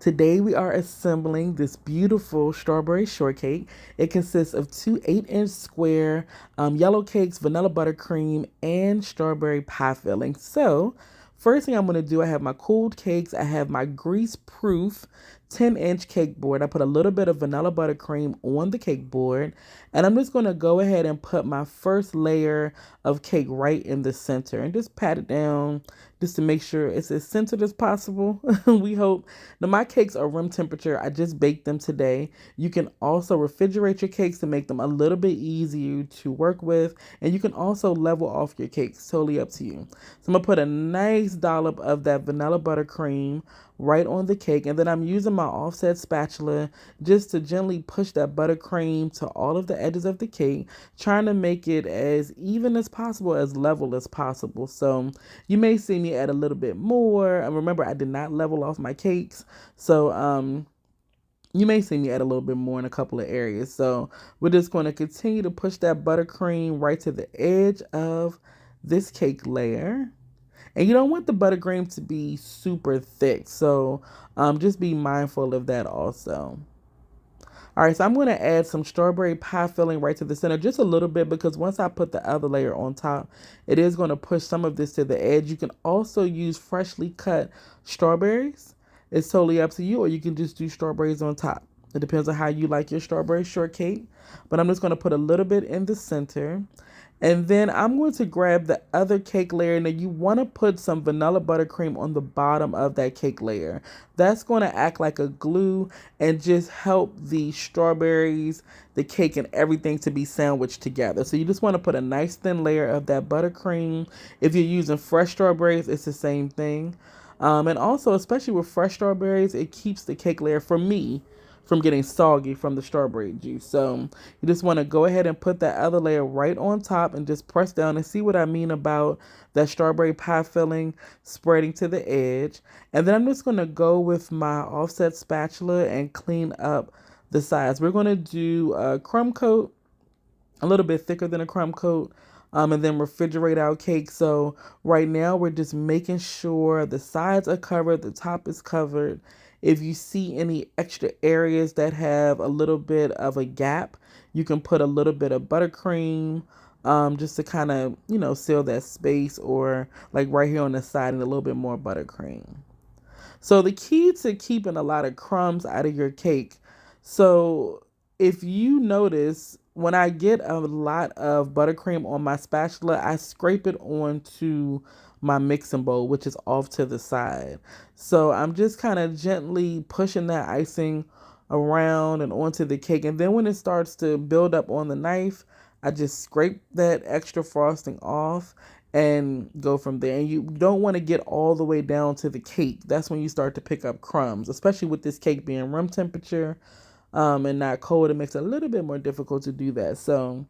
Today we are assembling this beautiful strawberry shortcake. It consists of two 8-inch square yellow cakes, vanilla buttercream, and strawberry pie filling. So first thing I'm going to do, I have my cooled cakes. I have my grease-proof 10-inch cake board. I put a little bit of vanilla buttercream on the cake board. And I'm just going to go ahead and put my first layer of cake right in the center and just pat it down just to make sure it's as centered as possible. We hope. Now, my cakes are room temperature. I just baked them today. You can also refrigerate your cakes to make them a little bit easier to work with. And you can also level off your cakes. Totally up to you. So I'm going to put a nice dollop of that vanilla buttercream right on the cake, and then I'm using my offset spatula just to gently push that buttercream to all of the edges of the cake, trying to make it as even as possible, as level as possible. So you may see me add a little bit more. And remember, I did not level off my cakes, so you may see me add a little bit more in a couple of areas. So we're just going to continue to push that buttercream right to the edge of this cake layer. And you don't want the buttercream to be super thick, so just be mindful of that also. All right, so I'm going to add some strawberry pie filling right to the center, just a little bit, because once I put the other layer on top, it is going to push some of this to the edge. You can also use freshly cut strawberries. It's totally up to you, or you can just do strawberries on top. It depends on how you like your strawberry shortcake, but I'm just going to put a little bit in the center. And then I'm going to grab the other cake layer. Now you want to put some vanilla buttercream on the bottom of that cake layer. That's going to act like a glue and just help the strawberries, the cake, and everything to be sandwiched together. So you just want to put a nice thin layer of that buttercream. If you're using fresh strawberries, it's the same thing. And also, especially with fresh strawberries, it keeps the cake layer, for me, from getting soggy from the strawberry juice. So you just want to go ahead and put that other layer right on top and just press down, and see what I mean about that strawberry pie filling spreading to the edge. And then I'm just going to go with my offset spatula and clean up the sides. We're going to do a crumb coat, a little bit thicker than a crumb coat, and then refrigerate our cake. So right now we're just making sure the sides are covered, the top is covered. If you see any extra areas that have a little bit of a gap, you can put a little bit of buttercream, just to kind of, seal that space, or like right here on the side, and a little bit more buttercream. So the key to keeping a lot of crumbs out of your cake. So if you notice, when I get a lot of buttercream on my spatula, I scrape it onto my mixing bowl, which is off to the side. So I'm just kind of gently pushing that icing around and onto the cake. And then when it starts to build up on the knife, I just scrape that extra frosting off and go from there. And you don't want to get all the way down to the cake. That's when you start to pick up crumbs, especially with this cake being room temperature, and not cold. It makes it a little bit more difficult to do that. So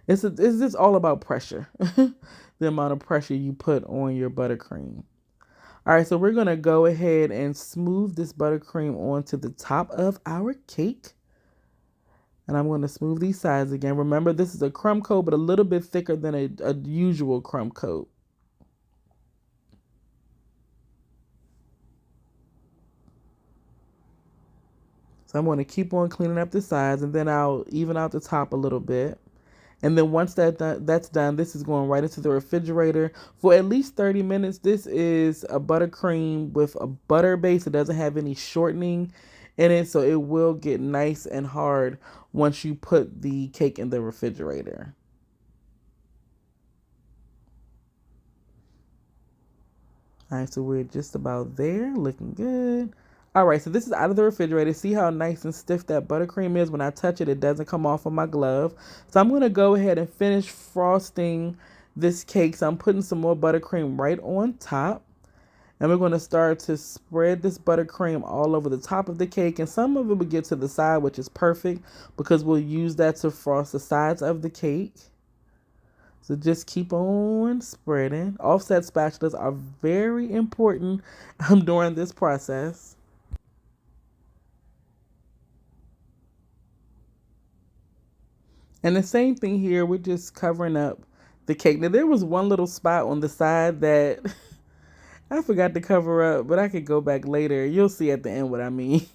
it's just all about pressure, the amount of pressure you put on your buttercream. All right, so we're going to go ahead and smooth this buttercream onto the top of our cake. And I'm going to smooth these sides again. Remember, this is a crumb coat, but a little bit thicker than a usual crumb coat. So I'm going to keep on cleaning up the sides, and then I'll even out the top a little bit. And then once that's done, this is going right into the refrigerator for at least 30 minutes. This is a buttercream with a butter base. It doesn't have any shortening in it, so it will get nice and hard once you put the cake in the refrigerator. All right, so we're just about there, looking good. All right, so this is out of the refrigerator. See how nice and stiff that buttercream is? When I touch it, it doesn't come off of my glove. So I'm going to go ahead and finish frosting this cake. So I'm putting some more buttercream right on top. And we're going to start to spread this buttercream all over the top of the cake. And some of it will get to the side, which is perfect, because we'll use that to frost the sides of the cake. So just keep on spreading. Offset spatulas are very important during this process. And the same thing here, we're just covering up the cake. Now there was one little spot on the side that I forgot to cover up, but I could go back later. You'll see at the end what I mean.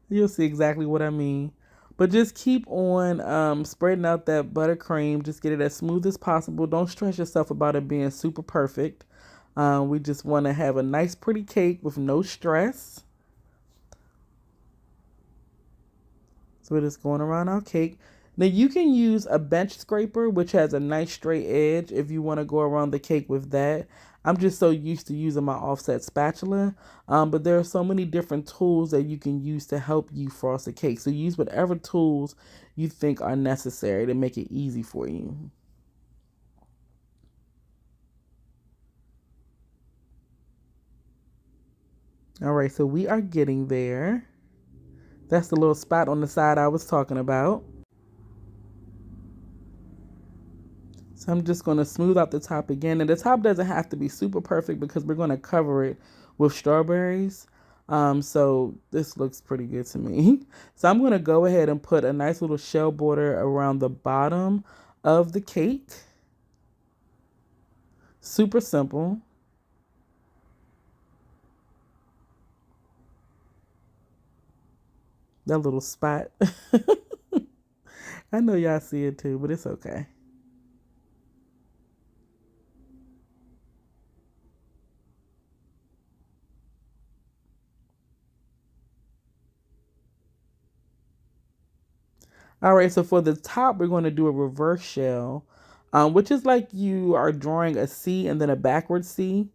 You'll see exactly what I mean. But just keep on spreading out that buttercream. Just get it as smooth as possible. Don't stress yourself about it being super perfect. We just want to have a nice, pretty cake with no stress. So we're just going around our cake. Now you can use a bench scraper, which has a nice straight edge if you want to go around the cake with that. I'm just so used to using my offset spatula. But there are so many different tools that you can use to help you frost a cake. So use whatever tools you think are necessary to make it easy for you. All right, so we are getting there. That's the little spot on the side I was talking about. So I'm just going to smooth out the top again. And the top doesn't have to be super perfect because we're going to cover it with strawberries. So this looks pretty good to me. So I'm going to go ahead and put a nice little shell border around the bottom of the cake. Super simple. That little spot. I know y'all see it too, but it's okay. All right, so for the top, we're going to do a reverse shell, which is like you are drawing a C and then a backward C.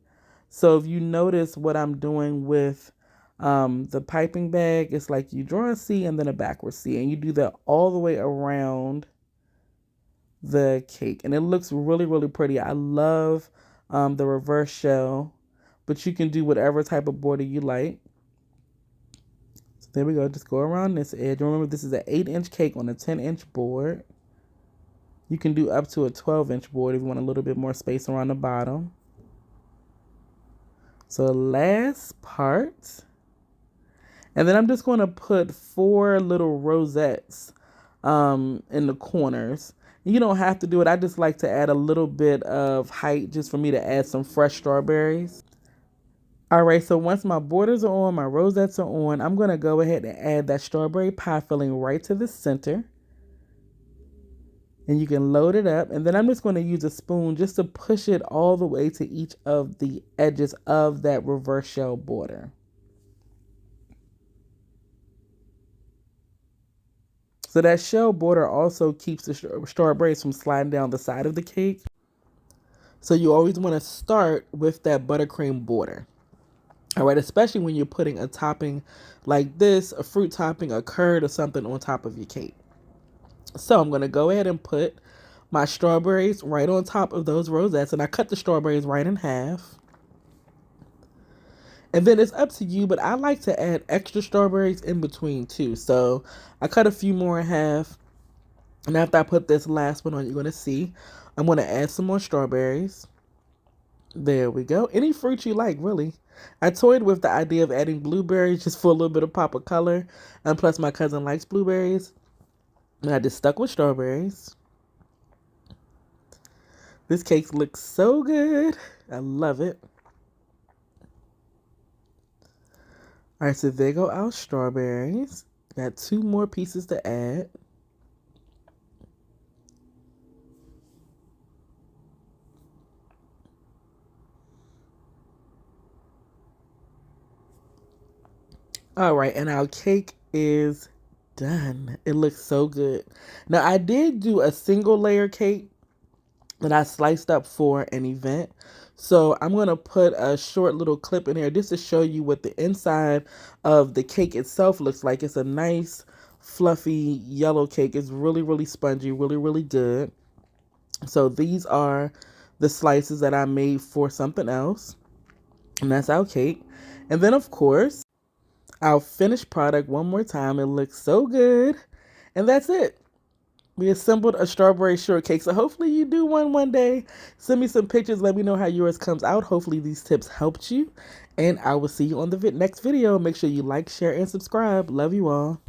So if you notice what I'm doing with the piping bag, it's like you draw a C and then a backward C, and you do that all the way around the cake. And it looks really, really pretty. I love the reverse shell, but you can do whatever type of border you like. There we go. Just go around this edge. Remember, this is an 8-inch cake on a 10-inch board. You can do up to a 12-inch board if you want a little bit more space around the bottom. So last part. And then I'm just going to put 4 little rosettes in the corners. You don't have to do it. I just like to add a little bit of height just for me to add some fresh strawberries. All right, so once my borders are on, my rosettes are on, I'm going to go ahead and add that strawberry pie filling right to the center. And you can load it up. And then I'm just going to use a spoon just to push it all the way to each of the edges of that reverse shell border. So that shell border also keeps the strawberries from sliding down the side of the cake. So you always want to start with that buttercream border. All right, especially when you're putting a topping like this, a fruit topping, a curd, or something on top of your cake. So I'm going to go ahead and put my strawberries right on top of those rosettes. And I cut the strawberries right in half. And then it's up to you, but I like to add extra strawberries in between too. So I cut a few more in half. And after I put this last one on, you're going to see, I'm going to add some more strawberries. There we go. Any fruit you like, really. I toyed with the idea of adding blueberries just for a little bit of pop of color. And plus my cousin likes blueberries. And I just stuck with strawberries. This cake looks so good. I love it. All right, so there go our strawberries. Got 2 more pieces to add. All right, and our cake is done. It looks so good. Now, I did do a single layer cake that I sliced up for an event. So I'm going to put a short little clip in here just to show you what the inside of the cake itself looks like. It's a nice, fluffy yellow cake. It's really, really spongy, really, really good. So these are the slices that I made for something else. And that's our cake. And then, of course, our finished product one more time. It looks so good. And that's it. We assembled a strawberry shortcake. So hopefully you do one day. Send me some pictures. Let me know how yours comes out. Hopefully these tips helped you. And I will see you on the next video. Make sure you like, share, and subscribe. Love you all.